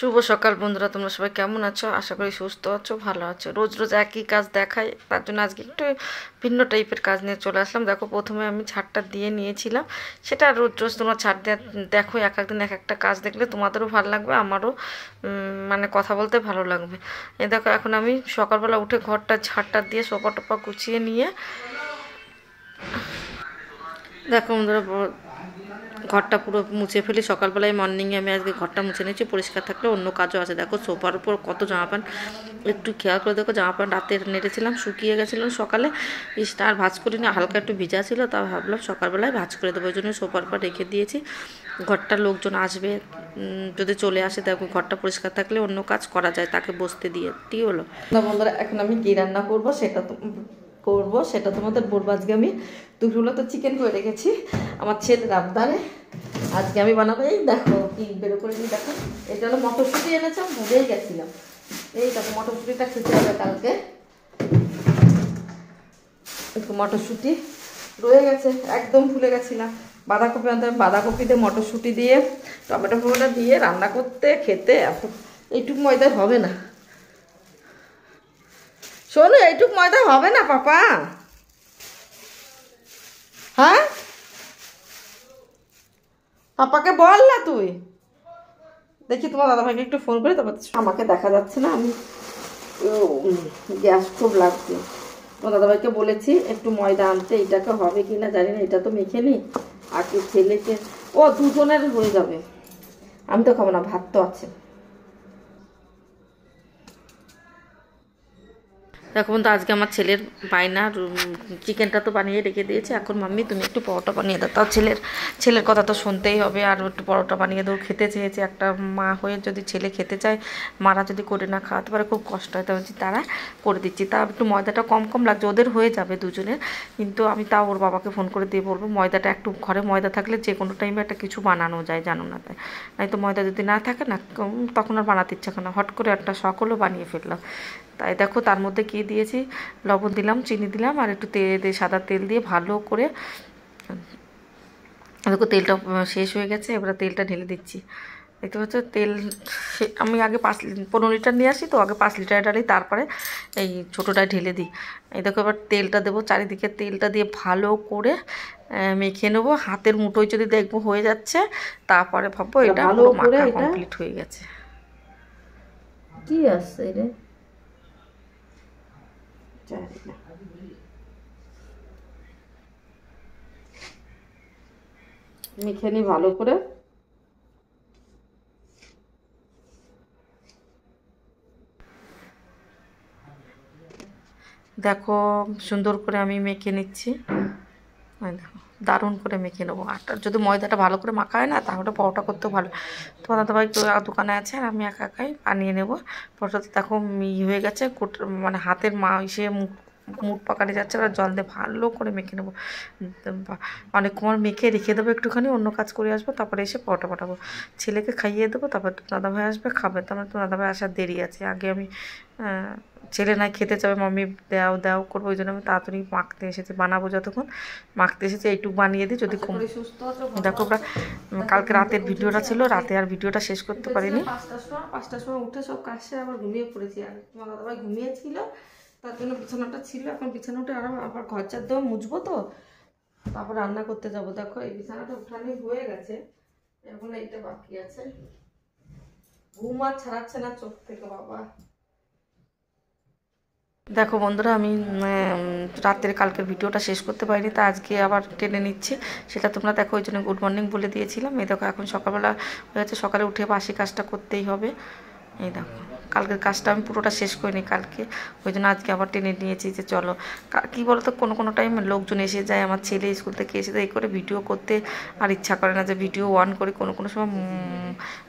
শুভ সকাল বন্ধুরা, তোমরা সবাই কেমন আছো? আশা করি সুস্থ আছো, ভালো আছো। রোজ রোজ একই কাজ দেখায়, তার জন্য আজকে একটু ভিন্ন টাইপের কাজ নিয়ে চলে আসলাম। দেখো, প্রথমে আমি ছাড়টা দিয়ে নিয়েছিলাম। সেটা রোজ রোজ তোমরা ছাড় দেখো, এক একদিন এক একটা কাজ দেখলে তোমাদেরও ভালো লাগবে, আমারও মানে কথা বলতে ভালো লাগবে। এই দেখো, এখন আমি সকালবেলা উঠে ঘরটা ছাড়টা দিয়ে সোফা টোপা গুছিয়ে নিয়ে দেখো বন্ধুরা, ঘরটা পুরো মুছে ফেলি। সকালবেলায় মর্নিংয়ে আমি আজকে ঘরটা মুছে নিয়েছি, পরিষ্কার থাকলে অন্য কাজও আছে। দেখো সোফার উপর কত জামা প্যান্ট, একটু খেয়াল করে দেখো, জামা প্যান্ট রাতে নেড়েছিলাম, শুকিয়ে গেছিলো সকালে, আর ভাঁজ করিনি, হালকা একটু ভিজা ছিল, তা ভাবলাম সকালবেলায় ভাঁজ করে দেবো, ওই জন্য সোফার উপর রেখে দিয়েছি। ঘরটা লোকজন আসবে, যদি চলে আসে, দেখো ঘরটা পরিষ্কার থাকলে অন্য কাজ করা যায়, তাকে বসতে দিয়ে। ঠিক হলো না বন্ধুরা? এখন আমি কী রান্না করবো সেটা তোমাদের বলবো। আজকে আমি দুপুরবেলা তো চিকেন করে রেখেছি আমার ছেলের আবদারে, আজকে আমি বানাবো। এই দেখো কি বেরো করে দিই, দেখো এটা হলো মটরশুঁটি এনেছে, ভুলেই গেছিলাম। এই দেখো মটরশুঁটিটা খেতে হবে কালকে, একটু মটরশুঁটি রয়ে গেছে, একদম ভুলে গেছিলাম। বাঁধাকপি আনতে হবে, বাঁধাকপি দিয়ে মটরশুঁটি দিয়ে টমেটো ফোটা দিয়ে রান্না করতে খেতে এত, এইটুক ময়দায় হবে না। শোনো, এইটুক ময়দা হবে না পাপা। হ্যাঁ, পাপাকে বল না তুই। দেখি তোমার দাদাভাইকে একটু ফোন করি, তারপর আমাকে দেখা যাচ্ছে না, আমি গ্যাস খুব লাগছে। তোমার দাদাভাইকে বলেছি একটু ময়দা আনতে, এইটাকে হবে কি না জানি না, এটা তো মেখে নিই, আর কি ছেলেকে, ও দুজনের হয়ে যাবে, আমি তো খাবো না, ভাত তো আছে। দেখো বন্ধু, আজকে আমার ছেলের বায়না, চিকেনটা তো বানিয়ে রেখে দিয়েছে, এখন মাম্মি তুমি একটু পরোটা বানিয়ে দাও। তাও ছেলের কথা তো শুনতেই হবে, আর একটু পরোটা বানিয়ে দেবো। খেতে চেয়েছে, একটা মা হয়ে যদি ছেলে খেতে চায়, মারা যদি করে না খাওয়াতে পারে খুব কষ্ট হয়, তাহলে তারা করে দিচ্ছি। তা একটু ময়দাটা কম কম লাগছে, ওদের হয়ে যাবে দুজনের, কিন্তু আমি তাও ওর বাবাকে ফোন করে দিয়ে বলবো ময়দাটা একটু, ঘরে ময়দা থাকলে যে কোনো টাইমে একটা কিছু বানানো যায়, জানো না? তাই নাই তো ময়দা যদি না থাকে না, তখন আর বানাতে ইচ্ছা করে না, হট করে একটা সকলও বানিয়ে ফেললাম। তাই দেখো, তার মধ্যে কী দিয়েছি, লবণ দিলাম, চিনি দিলাম, আর একটু তেল দিয়ে, সাদা তেল দিয়ে ভালো করে, দেখো তেলটা শেষ হয়ে গেছে, এবার তেলটা ঢেলে দিচ্ছি। দেখতে পাচ্ছ তেল, আমি আগে 15 লিটার নিয়ে আসি, তো আগে 5 লিটার ডালি, তারপরে এই ছোটোটায় ঢেলে দিই। এই দেখো এবার তেলটা দেবো, চারিদিকে তেলটা দিয়ে ভালো করে মেখে নেবো। হাতের মুঠোয় যদি দেখবো হয়ে যাচ্ছে, তারপরে ভাববো এটা পুরো মাখা কমপ্লিট হয়ে গেছে। কি আসছে রে, মেখে নিই ভালো করে। দেখো সুন্দর করে আমি মেখে নিচ্ছি, দেখো দারুণ করে মেখে নেবো। আটা যদি ময়দাটা ভালো করে মাখা হয় না, তাহলে পরোটা করতেও ভালো। তোমার দাদাভাই দোকানে আছে, আর আমি একা একাই বানিয়ে নেবো পরোটাতে। দেখো হয়ে গেছে, মানে হাতের ইসে মুখ পাকাতে যাচ্ছে, এবার জল দিয়ে ভালো করে মেখে নেবো। অনেকক্ষণ মেখে রেখে দেবো, একটুখানি অন্য কাজ করে আসবো, তারপরে এসে পরোটা পাঠাবো, ছেলেকে খাইয়ে দেবো, তারপর দাদাভাই আসবে খাবে। তারপরে তো দাদাভাই আসার দেরি আছে, আগে আমি ছেলে না খেতে চাবে, মাম্মি দাও দাও করবো, ওই জন্য আমি তাড়াতাড়ি মাখতে এসেছি, বানাবো যতক্ষণ মাখতে এসেছি। এইটুকু বানিয়ে দিই, যদি দেখো কালকে রাতের ভিডিওটা ছিল, রাতে আর ভিডিওটা শেষ করতে পারিনি। 5টার সময় উঠে সব কাজ সেরে আবার ঘুমিয়ে পড়েছি, আর তোমার দাদাভাই ঘুমিয়েছিল, তার জন্য বিছানাটা ছিল। এখন বিছানা উঠে আবার ঘর চার দেওয়া মুছবো, তো তারপর রান্না করতে যাব। দেখো এই বিছানাটা উঠানি হয়ে গেছে, এখন এইটা বাকি আছে। ঘুম আর ছাড়াচ্ছে না চোখ থেকে বাবা। দেখো বন্ধুরা, আমি রাতের কালকের ভিডিওটা শেষ করতে পারিনি, তা আজকে আবার টেনে নিচ্ছি, সেটা তোমরা দেখো, ওই জন্য গুড মর্নিং বলে দিয়েছিলাম। এই দেখো এখন সকালবেলা হয়ে যাচ্ছে, সকালে উঠে বাসি কাজটা করতেই হবে। এই দেখো কালকের কাজটা আমি পুরোটা শেষ করিনি কালকে, ওই জন্য আজকে আবার টেনে নিয়েছি যে চলো। কী বলো তো, কোনো টাইমে লোকজন এসে যায়, আমার ছেলে স্কুল থেকে এসে যায়, এই করে ভিডিও করতে আর ইচ্ছা করে না, যে ভিডিও অন করি, কোনো সময়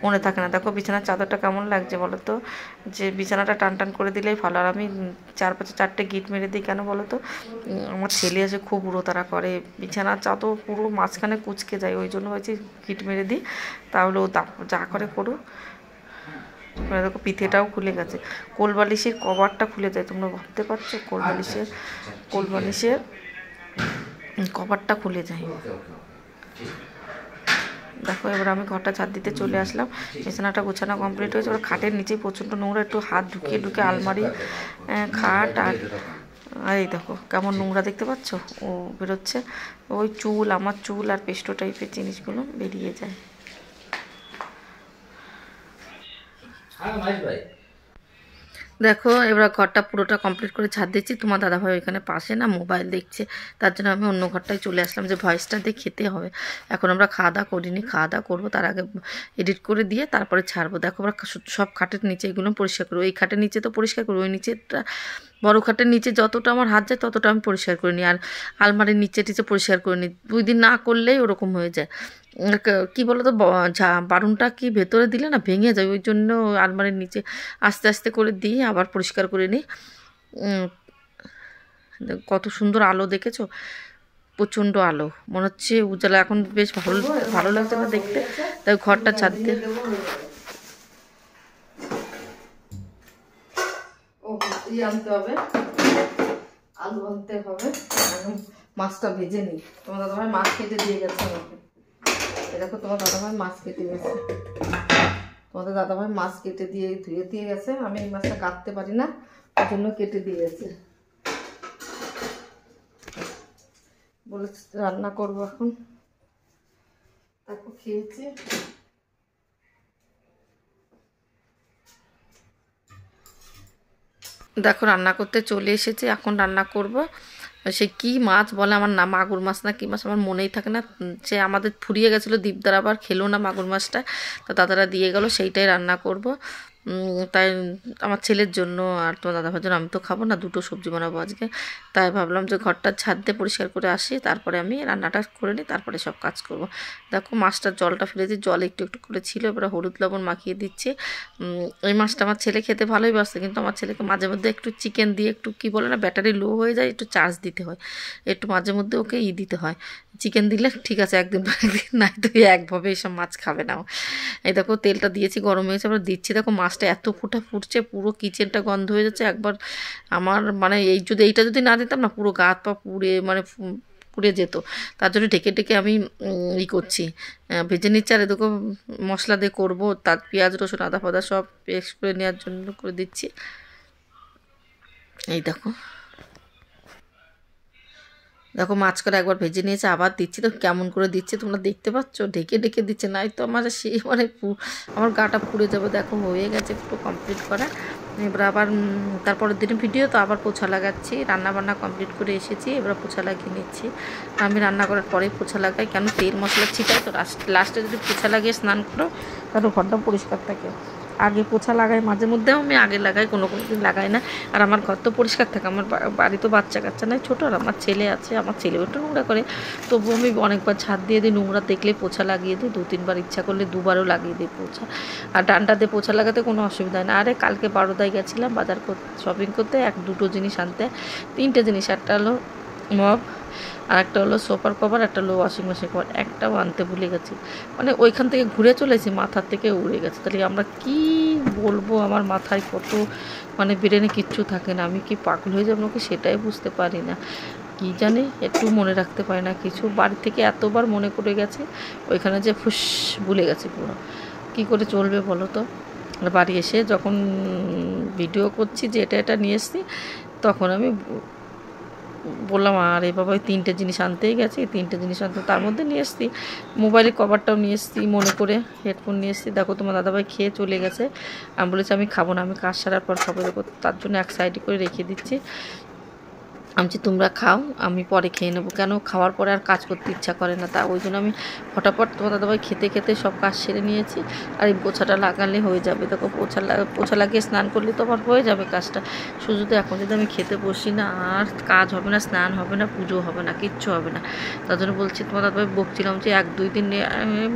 মনে থাকে না। দেখো বিছানার চাদরটা কেমন লাগছে বলো তো, যে বিছানাটা টান টান করে দিলেই ভালো। আর আমি 4-5-4টে গিট মেরে দিই, কেন বলো তো, আমার ছেলে এসে খুব উড়োতাড়া করে, বিছানার চাদর পুরো মাঝখানে কুচকে যায়, ওই জন্য হয়েছে গিট মেরে দিই, তাহলে ও যা করে করুক। দেখো পিঠেটাও খুলে গেছে, কোলবালিশের কভারটা খুলে যায়, তোমরা ভাবতে পারছো, কোলবালিশের কভারটা খুলে যায়। দেখো এবার আমি ঘরটা ঝাড় দিতে চলে আসলাম, বিছানাটা গোছানো কমপ্লিট হয়েছে। এবার খাটের নিচে প্রচণ্ড নোংরা, একটু হাত ঢুকিয়ে ঢুকে আলমারি, খাট আর এই দেখো কেমন নোংরা দেখতে পাচ্ছ, ও বেরোচ্ছে। ওই চুল, আমার চুল আর পেস্টো টাইপের জিনিসগুলো বেরিয়ে যায়। দেখো এবার ঘরটা পুরোটা কমপ্লিট করে ঝাড় দিচ্ছি। তোমার দাদাভাই ওইখানে পাশে না মোবাইল দেখছে, তার জন্য আমি অন্য ঘরটায় চলে আসলাম যে ভয়েসটা দিয়ে খেতে হবে। এখন আমরা খাওয়া দাওয়া করিনি, খাওয়া দাওয়া করবো, তার আগে এডিট করে দিয়ে তারপরে ছাড়বো। দেখো আমরা সব খাটের নিচে এগুলো পরিষ্কার করবো। এই খাটের নিচে তো পরিষ্কার করবো, ওই নিচেটা বড় খাটের নিচে যতটা আমার হাত যায় ততটা আমি পরিষ্কার করে নিই, আর আলমারির নিচে টিচে পরিষ্কার করে নিই। 2 দিন না করলেই ওরকম হয়ে যায়। কী বলো তো, বারুনটা কি ভেতরে দিলে না ভেঙে যায়, ওই জন্য আলমারির নিচে আস্তে আস্তে করে দিয়ে আবার পরিষ্কার করে নিই। কত সুন্দর আলো দেখেছো, প্রচণ্ড আলো, মনে হচ্ছে উজালা। এখন বেশ ভালো ভালো লাগছে না দেখতে, তাই ঘরটা ছাদ দিয়ে আনতে হবে, আলু আনতে হবে, মাছটা ভেজে নিই। তোমার দাদাভাই মাছ কেটে দিয়ে গেছে আমাকে, দেখো তোমার দাদাভাই মাছ কেটে গেছে, তোমাদের দাদাভাই মাছ কেটে দিয়ে ধুয়ে দিয়ে গেছে। আমি এই মাছটা কাটতে পারি না, ওই জন্য কেটে দিয়ে গেছে। বলেছে রান্না করবো এখন, দেখো খেয়েছে। দেখো রান্না করতে চলে এসেছি, এখন রান্না করব। সে কি মাছ বলে, আমার না মাগুর মাছ না কি মাছ আমার মনেই থাকে না। সে আমাদের ফুরিয়ে গেছিলো, দীপদার আবার খেলো না মাগুর মাছটা, তো দাদারা দিয়ে গেল, সেইটাই রান্না করব। তাই আমার ছেলের জন্য আর তোমার দাদাভাইয়ের জন্য, আমি তো খাবো না, 2টো সবজি বানাবো আজকে। তাই ভাবলাম যে ঘরটা ছাদ দিয়ে পরিষ্কার করে আসি, তারপরে আমি রান্নাটা করে নিই, তারপরে সব কাজ করব। দেখো মাছটার জলটা ফেলে দিই, জল একটু একটু করে ছিল, এবার হলুদ লবণ মাখিয়ে দিচ্ছি। এই মাছটা আমার ছেলে খেতে ভালোই বাসে, কিন্তু আমার ছেলেকে মাঝে মধ্যে একটু চিকেন দিয়ে একটু কী বলে না, ব্যাটারি লো হয়ে যায়, একটু চার্জ দিতে হয়, একটু মাঝে মধ্যে ওকে দিতে হয়। চিকেন দিলে ঠিক আছে একদিন পর একদিন, নাই তো একভাবে এইসব মাছ খাবে না। এই দেখো তেলটা দিয়েছি, গরম হয়েছে, আবার দিচ্ছি। দেখো মাছটা এত ফুটছে, পুরো কিচেনটা গন্ধ হয়ে যাচ্ছে একবার। আমার মানে এইটা যদি না দিতাম না, পুরো গা হাত পা পুড়ে মানে পুড়ে যেত। তার জন্য ঢেকে ঢেকে আমি করছি, ভেজে নিচ্ছি। আর এদিকে মশলা দিয়ে করবো, তার পেঁয়াজ রসুন আদা ফাদা সব পেস্ট করে নেওয়ার জন্য করে দিচ্ছি। এই দেখো দেখো মাছ করে একবার ভেজে নিয়েছে, আবার দিচ্ছি। তো কেমন করে দিচ্ছে তোমরা দেখতে পাচ্ছ, ঢেকে ঢেকে দিচ্ছে, নাই তো আমার সেই মানে আমার গাটা পুড়ে যাবে। দেখো হয়ে গেছে পুরো কমপ্লিট করা। এবার আবার তারপরের দিনের ভিডিও, তো আবার পোছা লাগাচ্ছি। রান্না বান্না কমপ্লিট করে এসেছি, এবার পোছা লাগিয়ে নিচ্ছি। আমি রান্না করার পরেই পোছা লাগাই, কেন তেল মশলা ছিটাই তো, লাস্টে যদি পোছা লাগিয়ে স্নান করো তাহলে ঘরটা পরিষ্কার থাকে। আগে পোছা লাগাই, মাঝে মধ্যেও আমি আগে লাগাই, কোনো দিন লাগাই না। আর আমার ঘর তো পরিষ্কার থাকে, আমার বাড়ি তো বাচ্চা কাচ্চা নাই ছোটো, আর আমার ছেলে আছে, আমার ছেলেও একটু নোংরা করে, তবুও আমি অনেকবার ছাদ দিয়ে দিই, নোংরা দেখলে পোছা লাগিয়ে দিই, 2-3 বার, ইচ্ছা করলে 2বারও লাগিয়ে দিই পোছা। আর ডান্ডা দিয়ে পোছা লাগাতে কোনো অসুবিধা হয় না। আরে কালকে বারোদায় গেছিলাম বাজার শপিং করতে, 1-2টো জিনিস আনতে, 3টে জিনিস, একটা হলো মগ, আর একটা হলো সোফার কভার, একটা হলো ওয়াশিং মেশিন কভার, একটাও আনতে ভুলে গেছি। মানে ওইখান থেকে ঘুরে চলেছি, মাথার থেকে উড়ে গেছে। তাহলে আমরা কি বলবো, আমার মাথায় কত মানে ব্রেনে কিচ্ছু থাকে না, আমি কি পাগল হয়ে যাবো নাকি সেটাই বুঝতে পারি না। কি জানি একটু মনে রাখতে পারি না কিছু, বাড়ি থেকে এতবার মনে করে গেছে, ওইখানে যে ফুস ভুলে গেছি পুরো। কি করে চলবে বলো তো। বাড়ি এসে যখন ভিডিও করছি যে এটা নিয়ে এসছি, তখন আমি বললাম আর এই বাবা ওই 3টে জিনিস আনতেই গেছি, 3টে জিনিস আনতে, তার মধ্যে নিয়ে এসছি মোবাইলের কভারটাও নিয়ে এসছি মনে করে, হেডফোন নিয়ে এসছি। দেখো তোমার দাদাভাই খেয়ে চলে গেছে, আমি বলেছি আমি খাবো না, আমি কাজ সারার পর খাবো। দেখো তার জন্য এক সাইডে করে রেখে দিচ্ছি। আমি তোমরা খাও, আমি পরে খেয়ে নেবো, কেন খাওয়ার পরে আর কাজ করতে ইচ্ছা করে না, তা ওই জন্য আমি ফটাফট তোমার দাদাভাই খেতে খেতে সব কাজ সেরে নিয়েছি। আর এই পোছাটা লাগালে হয়ে যাবে। দেখো পোছা লাগিয়ে স্নান করলে তো আবার হয়ে যাবে কাজটা। শুধু তো এখন যদি আমি খেতে বসি না, আর কাজ হবে না, স্নান হবে না, পুজো হবে না, কিচ্ছু হবে না। তার জন্য বলছি তোমার দাদাভাই বকছিলাম যে 1-2 দিন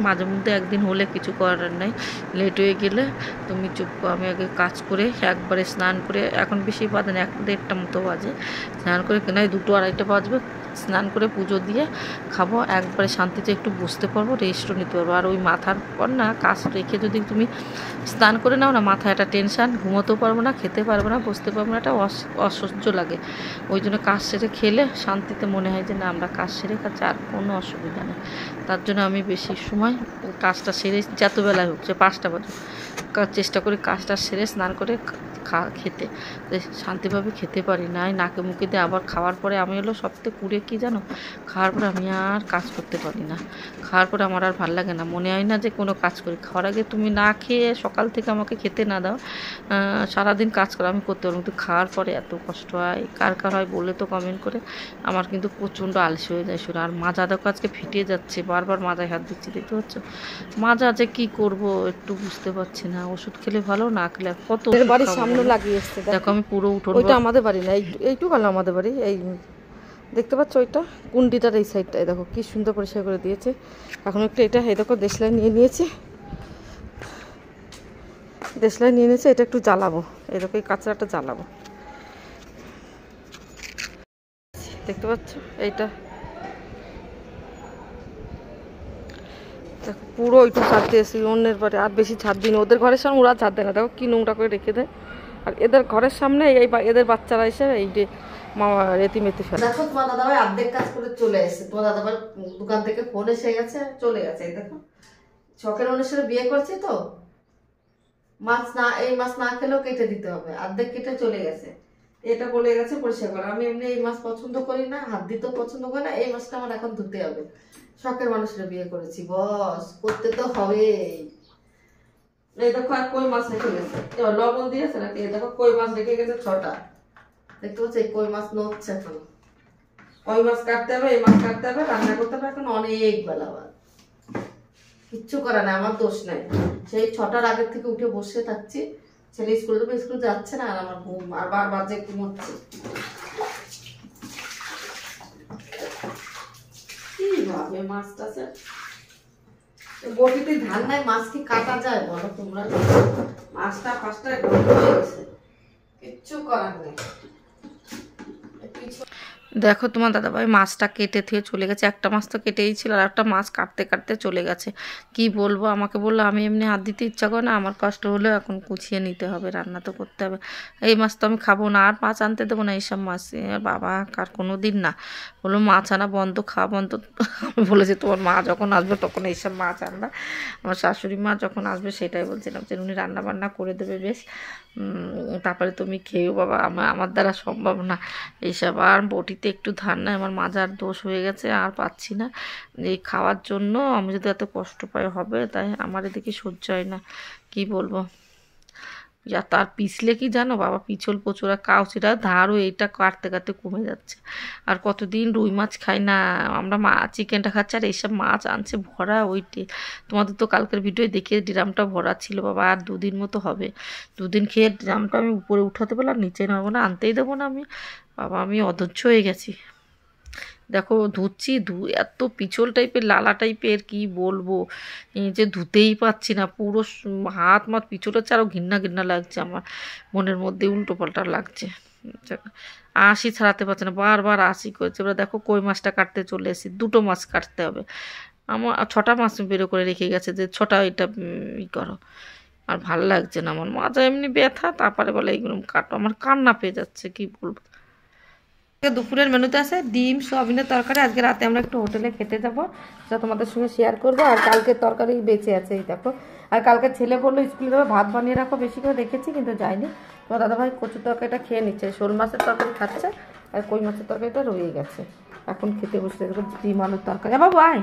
মাঝে মধ্যে একদিন হলে কিছু করার নাই, লেট হয়ে গেলে তুমি চুপ, আমি আগে কাজ করে একবারে স্নান করে, এখন বেশি বাজে না, 1-1:30 মতো বাজে, স্নান করে করে কেনাই 2টো 2:30 বাজবে, স্নান করে পুজো দিয়ে খাবো, একবারে শান্তিতে একটু বসতে পারবো, রেস্টও নিতে পারবো। আর ওই মাথার পর না কাজ রেখে যদি তুমি স্নান করে নাও না, মাথায় একটা টেনশান, ঘুমোতেও পারবো না, খেতে পারবো না, বসতে পারবো না, একটা অসহ্য লাগে। ওই জন্য কাজ সেরে খেলে শান্তিতে মনে হয় যে না আমরা কাজ সেরে খাচ্ছি, আর কোনো অসুবিধা নেই। তার জন্য আমি বেশি সময় কাজটা সেরে যত বেলায় হোক, যে 5টা বাজে চেষ্টা করি কাজটা সেরে স্নান করে খেতে, শান্তিভাবে খেতে পারি না। নাকে মুখে দিয়ে আবার খাওয়ার পরে আমি হলো সবথেকে কুড়ে কী জানো, খাওয়ার পরে আমি আর কাজ করতে পারি না। খাওয়ার পরে আমার আর ভালো লাগে না, মনে হয় না যে কোনো কাজ করি। খাওয়ার আগে তুমি না খেয়ে সকাল থেকে আমাকে খেতে না দাও, সারাদিন কাজ করো, আমি করতে পারবো, কিন্তু খাওয়ার পরে এত কষ্ট হয়। কার কার হয় বলে তো কমেন্ট করে। আমার কিন্তু প্রচণ্ড আলসে হয়ে যায় শরীর। আর মাজা দেখো আজকে ফিটে যাচ্ছে, বারবার মাজায় হাত দিচ্ছি, দেখতে পাচ্ছ মাজা যে কী করবো একটু বুঝতে পারছি না। ওষুধ খেলে ভালো, না খেলে কত বাড়ির সামনে লাগিয়ে এসছে। দেখো আমি পুরো উঠোন, ওইটা আমাদের বাড়ি না, এইটুকু হলো আমাদের বাড়ি। এই দেখতে পাচ্ছ ওইটা কুন্ডিটার এই সাইডটায় দেখো কি সুন্দর পরিষ্কার করে দিয়েছে। এখন একটু এটা এই দেখো দেশলাই নিয়ে নিয়েছে, দেশলাই নিয়ে নিয়েছে, এটা একটু জ্বালাবো, এই দেখো এই কাঁচরাটা জ্বালাবো, দেখতে পাচ্ছ এইটা দেখো পুরো ওইটা ছাদ দিয়েছি অন্যের বাড়ি, আর বেশি ছাদ দিন। ওদের ঘরের সামনে ওরা ছাদ দেয় না, দেখো কি নোংরা করে রেখে দেয়। আর এদের ঘরের সামনে এই এদের বাচ্চারা এসে এই যে রেতি মেতি ফেলে। দেখো তোমার দাদাভাই অর্ধেক কাজ করে চলে এসেছে, তোমার দাদাভাই দোকান থেকে ফোন এসে গেছে, চলে গেছে। এই দেখো শখের অনুসারে বিয়ে করছি তো, মাছ না এই মাছ না খেলেও কেটে দিতে হবে, অর্ধেক কেটে চলে গেছে। এটা বলে গেছে পরিষ্কার করা। আমি এমনি এই মাছ পছন্দ করি না, হাত দিতেও পছন্দ করি না, এই মাছটা আমার এখন ধুতে হবে। শখের মানুষেরা বিয়ে করেছি, বস করতে তো হবে। এই দেখো আর কই মাছ রেখে গেছে, লবণ দিয়েছে নাকি, এই দেখো কই মাছ রেখে গেছে 6টা, দেখতে পাচ্ছ এই কই মাছ নড়ছে এখন। কই মাছ কাটতে হবে, এই মাছ কাটতে হবে, রান্না করতে হবে, এখন অনেক বেলা। কিচ্ছু করা নাই, আমার দোষ নাই। সেই 6টার আগের থেকে উঠে বসে থাকছি, ছেলে স্কুল থেকে স্কুল যাচ্ছে না, আর আমার ঘুম আর বারবার যে ঘুমোচ্ছে। কি ভাবে মাছটা বটিতে ধান নাই, মাছ কি কাটা যায় বলো তোমরা? মাছটা ফার্স্টে হয়ে গেছে, কিচ্ছু করার নেই। দেখো তোমার দাদাভাই মাছটা কেটে থুয়ে চলে গেছে, একটা মাছ তো কেটেই ছিল, আর একটা মাছ কাটতে কাটতে চলে গেছে। কি বলবো, আমাকে বললো আমি এমনি হাত দিতে ইচ্ছা করে না, আমার কষ্ট হলেও এখন কুচিয়ে নিতে হবে, রান্না তো করতে হবে। এই মাছ তো আমি খাবো না, আর মাছ আনতে দেবো না এইসব মাছ। বাবা কার কোনো দিন না বললো মাছ আনা বন্ধ, খাওয়া বন্ধ। আমি বলেছি তোমার মা যখন আসবে তখন এইসব মাছ আনবা। আমার শাশুড়ি মা যখন আসবে সেটাই বলছিলাম, যে উনি রান্না বান্না করে দেবে বেশ, তারপরে তুমি খেয়েও বাবা, আমার দ্বারা সম্ভব না এইসব। আর বটিতে একটু ধান নাই, আমার মাজার দোষ হয়ে গেছে, আর পাচ্ছি না এই খাওয়ার জন্য। আমি যদি এত কষ্ট পাই হবে, তাই আমার এদিকে সহ্য হয় না, কি বলবো। যা তার পিছলে কি জানো বাবা, পিছল প্রচুর, আর কাউচিরা ধারও এইটা কাটতে কাটতে কমে যাচ্ছে। আর কতদিন রুই মাছ খাই না আমরা, চিকেনটা খাচ্ছি, আর এইসব মাছ আনছে ভরা ওইটে। তোমাদের তো কালকের ভিডিও দেখে ড্রামটা ভরা ছিল বাবা, আর 2 দিন মতো হবে। 2 দিন খেয়ে ড্রামটা আমি উপরে উঠাতে পারলাম, নিচে নামবো না, আনতেই দেবো না আমি। বাবা আমি অধৈর্য হয়ে গেছি। দেখো ধুচ্ছি, এত পিছল টাইপের লালা টাইপের, কি বলবো, যে ধুতেই পাচ্ছি না, পুরো হাত মাত পিছল হচ্ছে, আরও ঘৃণা ঘৃণা লাগছে আমার মনের মধ্যে, উল্টো পাল্টা লাগছে। আশি ছাড়াতে পারছে না, বারবার আশি করেছে। এবার দেখো কই মাছটা কাটতে চলে এসেছি, 2টো মাছ কাটতে হবে আমার, 6টা মাছ বেরো করে রেখে গেছে, যে 6টা এটা করো। আর ভাল লাগছে না, আমার মাজা এমনি ব্যথা, তারপরে বলে এইগুলো কাটো, আমার কান্না পেয়ে যাচ্ছে, কি বলবো। দুপুরের মেনুতে আছে ডিম সয়াবিনের তরকারি, আজকে রাতে আমরা একটু হোটেলে খেতে যাবো, সেটা তোমাদের সঙ্গে শেয়ার করবো। আর কালকের তরকারি বেঁচে আছে এই দেখো। আর কালকে ছেলে বললো স্কুলে যাবে, ভাত বানিয়ে রাখো বেশি করে, দেখেছি কিন্তু যায়নি। তোমার দাদাভাই কচুর তরকারিটা খেয়ে নিচ্ছে, শোল মাছের তরকারি খাচ্ছে, আর কই মাছের তরকারিটা রয়ে গেছে। এখন খেতে বসে দেখো ডিম আলুর তরকারি। বাবু আয়,